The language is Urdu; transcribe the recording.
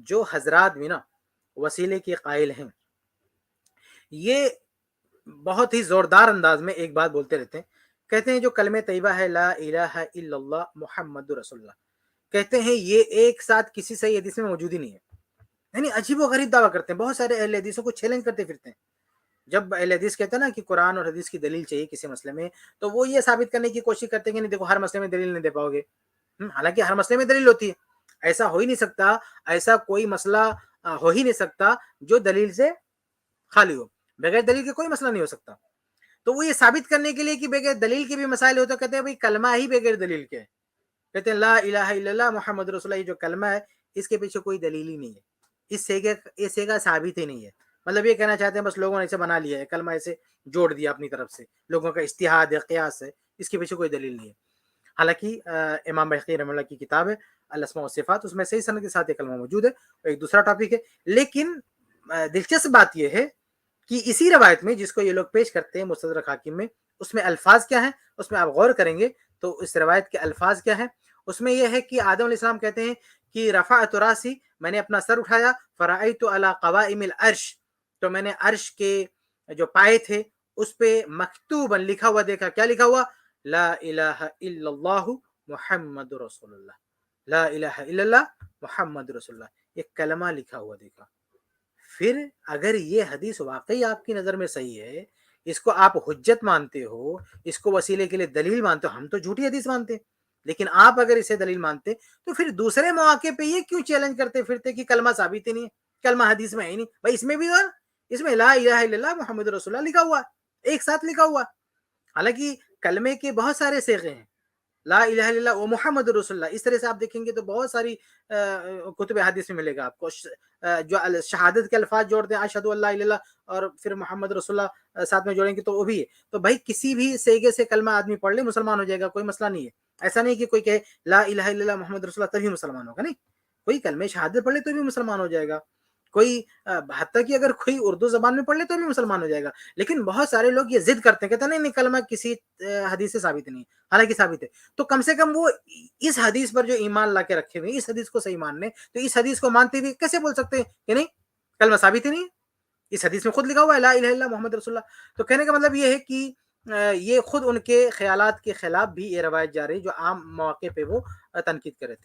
جو حضرات بھی نا وسیلے کے قائل ہیں، یہ بہت ہی زوردار انداز میں ایک بات بولتے رہتے ہیں. کہتے ہیں جو کلمہ طیبہ ہے لا الہ الا اللہ محمد رسول اللہ، کہتے ہیں یہ ایک ساتھ کسی صحیح حدیث میں موجود ہی نہیں ہے. یعنی عجیب و غریب دعویٰ کرتے ہیں، بہت سارے اہل حدیثوں کو چیلنج کرتے پھرتے ہیں. جب اہل حدیث کہتے ہیں نا کہ قرآن اور حدیث کی دلیل چاہیے کسی مسئلے میں، تو وہ یہ ثابت کرنے کی کوشش کرتے ہیں کہ نہیں دیکھو ہر مسئلے میں دلیل نہیں دے پاؤ گے. حالانکہ ہر مسئلے میں دلیل ہوتی ہے، ایسا ہو ہی نہیں سکتا، ایسا کوئی مسئلہ ہو ہی نہیں سکتا جو دلیل سے خالی ہو. بغیر دلیل کے کوئی مسئلہ نہیں ہو سکتا. تو وہ یہ ثابت کرنے کے لیے کہ بغیر دلیل کے بھی مسائل ہوتے، کہتے ہیں بھائی کلمہ ہی بغیر دلیل کے ہے. کہتے ہیں لا الہ الا اللہ محمد رسول اللہ، یہ جو کلمہ ہے اس کے پیچھے کوئی دلیل ہی نہیں ہے، اس سے کا ثابت ہی نہیں ہے. مطلب یہ کہنا چاہتے ہیں بس لوگوں نے اسے بنا لیا ہے، کلمہ اسے جوڑ دیا اپنی طرف سے، لوگوں کا اجتہاد ہے، قیاس ہے، اس کے پیچھے کوئی دلیل نہیں ہے. حالانکہ امام بحقی رحمہ اللہ کی کتاب ہے الاسماء والصفات، اس میں صحیح سند کے ساتھ یہ کلمہ موجود ہے. ایک دوسرا ٹاپک ہے. لیکن دلچسپ بات یہ ہے کہ اسی روایت میں جس کو یہ لوگ پیش کرتے ہیں مستدرک حاکم میں، اس میں الفاظ کیا ہیں؟ اس میں آپ غور کریں گے تو اس روایت کے الفاظ کیا ہیں. اس میں یہ ہے کہ آدم علیہ السلام کہتے ہیں کہ رفعت راسی، میں نے اپنا سر اٹھایا، فرأیت علی قوائم العرش، تو میں نے عرش کے جو پائے تھے اس پہ مکتوبا لکھا ہوا دیکھا. کیا لکھا ہوا؟ لا الہ الا اللہ محمد رسول اللہ. لا الہ الا اللہ محمد رسول اللہ، یہ کلمہ لکھا ہوا دیکھا. پھر اگر یہ حدیث واقعی آپ کی نظر میں صحیح ہے، اس کو آپ حجت مانتے ہو، اس کو وسیلے کے لیے دلیل مانتے ہو، ہم تو جھوٹی حدیث مانتے ہیں، لیکن آپ اگر اسے دلیل مانتے تو پھر دوسرے مواقع پہ یہ کیوں چیلنج کرتے پھرتے کہ کلمہ ثابت ہی نہیں ہے، کلمہ حدیث میں ہے ہی نہیں. بھائی اس میں بھی اس میں لا الہ الا اللہ محمد رسول اللہ لکھا ہوا، ایک ساتھ لکھا ہوا. حالانکہ کلمے کے بہت سارے صیغے ہیں، لا الہ الا اللہ و محمد رسول اللہ. اس طرح سے آپ دیکھیں گے تو بہت ساری کتب حدیث میں ملے گا آپ کو جو شہادت کے الفاظ جوڑ دیں، اشہد ان لا الہ الا اللہ اور پھر محمد رسول اللہ ساتھ میں جوڑیں گے تو وہ بھی ہے. تو بھائی کسی بھی صیغے سے کلمہ آدمی پڑھ لے مسلمان ہو جائے گا، کوئی مسئلہ نہیں ہے. ایسا نہیں کہ کوئی کہے لا الہ الا اللہ محمد رسول اللہ تبھی مسلمان ہوگا، نہیں. کوئی کلمہ شہادت پڑھ لے تو بھی مسلمان ہو جائے گا، کوئی حتیٰ کہ اگر کوئی اردو زبان میں پڑھ لے تو بھی مسلمان ہو جائے گا. لیکن بہت سارے لوگ یہ ضد کرتے ہیں، کہتے ہیں نہیں کلمہ کسی حدیث سے ثابت نہیں ہے، حالانکہ ثابت ہے. تو کم سے کم وہ اس حدیث پر جو ایمان لا کے رکھے ہوئے، اس حدیث کو صحیح ماننے، تو اس حدیث کو مانتے ہوئے کیسے بول سکتے ہیں کہ نہیں کلمہ ثابت ہی نہیں ہے؟ اس حدیث میں خود لکھا ہوا ہے لا الہ الا اللہ محمد رسول اللہ. تو کہنے کا مطلب یہ ہے کہ یہ خود ان کے خیالات کے خلاف بھی یہ روایت جا رہی جو عام مواقع پہ وہ تنقید کرتے ہیں.